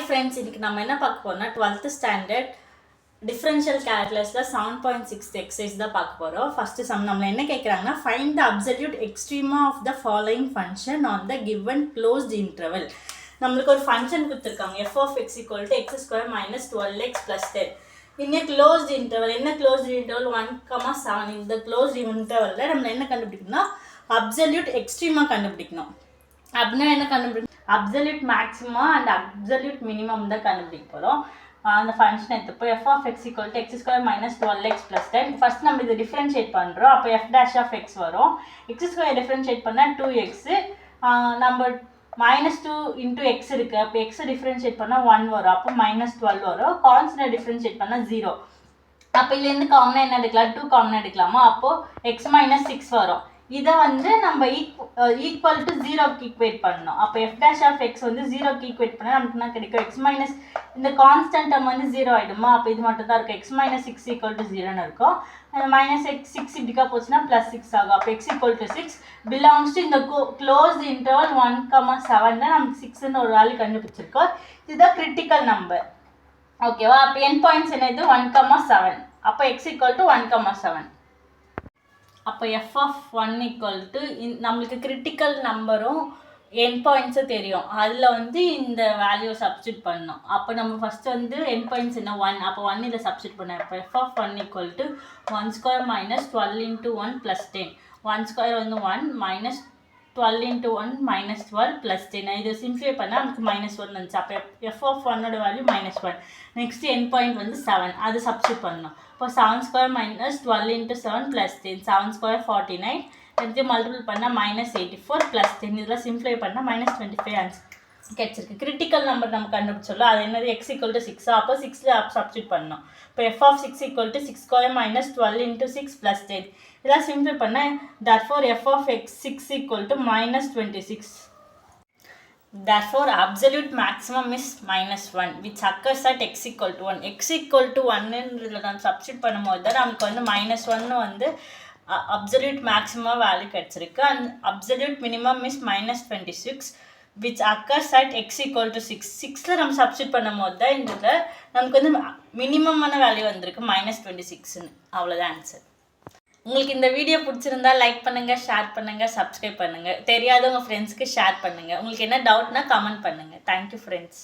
Friends, இன்னைக்கு நம்ம என்ன பார்க்க போறோம்னா 12th ஸ்டாண்டர்ட் டிஃபரன்ஷியல் கால்குலஸ்ல 7.6 எக்ஸசைஸ் தான் பார்க்க போறோம். ஃபர்ஸ்ட் சம் நம்மள என்ன கேக்குறாங்கன்னா find the absolute extrema of the following function on the given closed interval. நம்மளுக்கு ஒரு ஃபங்க்ஷன் கொடுத்துருக்காங்க f of x equal to x square minus 12x plus 10. இந்த க்ளோஸ்ட் இன்டர்வல் என்ன க்ளோஸ்ட் இன்டர்வல் 1,7. இந்த க்ளோஸ்ட் இன்டர்வல்ல நம்ம என்ன கண்டுபிடிக்கணும்னா அப்சல்யூட் எக்ஸ்ட்ரீமா கண்டுபிடிக்கணும். அப்படின்னா என்ன கண்டுபிடிக்கணும்? Absolute maxima and absolute minimum தான் கண்டுபிடிக்க போகிறோம். அந்த function எடுத்துப்போ f of x equal to x square minus 12x plus 10. First நம்ம இதை டிஃப்ரென்ஷியேட் பண்ணுறோம். அப்போ f dash of x வரும். x square டிஃப்ரென்ஷியேட் பண்ணால் 2x. நம்ம -2 into x இருக்குது. அப்போ x டிஃப்ரென்ஷியேட் பண்ணால் 1 வரும். அப்போ -12 வரும். கான்ஸ்டன்ட் டிஃப்ரென்ஷியேட் பண்ணால் 0. அப்போ இதுலேருந்து காமனாக என்ன எடுக்கலாம்? 2 காமனாக எடுக்கலாமா? அப்போது x - 6 வரும். இதை வந்து நம்ம ஈக்குவல் டு 0க்கு ஈக்குவேட் பண்ணணும். அப்போ f dash of x வந்து 0க்கு ஈக்குவேட் பண்ணால் நமக்கு என்ன கிடைக்கும்? x மைனஸ் இந்த கான்ஸ்டன்ட் டேர்ம் வந்து 0 ஆகிடுமா? அப்போ இது மட்டும் தான் இருக்கும். x - 6 ஈக்குவல் டு 0ன்னு இருக்கும். -6 இப்படிக்கா போச்சுன்னா +6 ஆகும். அப்போ x equal to 6 belongs to இந்த க்ளோஸ்ட் இன்டர்வல் 1,7 தான் நமக்கு 6ன்னு ஒரு வேல்யூ கண்டுபிடிச்சிருக்கோம். இதுதான் கிரிட்டிக்கல் நம்பர். ஓகேவா? அப்போ என் பாயிண்ட்ஸ் என்ன? இது 1,7. அப்போ x ஈக்குவல் டு 1,7. அப்போ f of 1 equal to நம்மளுக்கு கிரிட்டிக்கல் நம்பரும் என் பாயிண்ட்ஸும் தெரியும். அதில் வந்து இந்த வேல்யூ சப்ஸ்டியூட் பண்ணணும். அப்போ நம்ம ஃபஸ்ட்டு வந்து என் பாயிண்ட்ஸ் என்ன 1. அப்போ 1 இதை சப்ஸ்டியூட் பண்ணேன். அப்போ f of 1 equal to 1 square minus 12 into 1 plus 10. 1 square வந்து 1 minus 12 into 1 minus 12 plus 10. இதை சிம்ப்ளிஃபை பண்ணால் நமக்கு -1 வந்துச்சு. அப்போ f of 1ஓட வேல்யூ -1. நெக்ஸ்ட் என் பாயிண்ட் வந்து 7. அது சப்ஸ்டியூட் பண்ணணும். இப்போ 7 square minus 12 into 7 plus 10. 7 square 49. எடுத்து மல்டிபிள் பண்ணால் -84 plus 10. இதெல்லாம் சிம்ப்ளிஃபை பண்ணால் -25 ஆன்சர் கிடைச்சிருக்கு. கிரிட்டிக்கல் நம்பர் நம்ம கண்டுபிடிச்சோம்ல, அது என்னது? x equal to 6. அப்போ 6ல் சப்ஸ்டியூட் பண்ணணும். இப்போ f of 6 equal to 6 square minus 12 into 6 plus 10. இதெல்லாம் சிம்ப்ளிஃபை பண்ணால் therefore f of x 6 equal to -26. Therefore absolute maximum is -1 which occurs at x equal to 1. x equal to 1ன்றதுல நம்ம substitute பண்ணும்போது தான் நமக்கு வந்து -1 வந்து absolute maximum வேல்யூ கிடைச்சிருக்கு. And absolute minimum is -26 which occurs at x equal to 6. 6ல் நம்ம substitute பண்ணும்போது தான் இதில் நமக்கு வந்து மினிமமான வேல்யூ வந்திருக்கு -26ன்னு. அவ்வளோதான் ஆன்சர். உங்களுக்கு இந்த வீடியோ பிடிச்சிருந்தா லைக் பண்ணுங்கள், ஷேர் பண்ணுங்கள், சப்ஸ்கிரைப் பண்ணுங்கள். தெரியாதவங்க ஃப்ரெண்ட்ஸ்க்கு ஷேர் பண்ணுங்கள். உங்களுக்கு என்ன டவுட்னா கமெண்ட் பண்ணுங்கள். Thank you friends.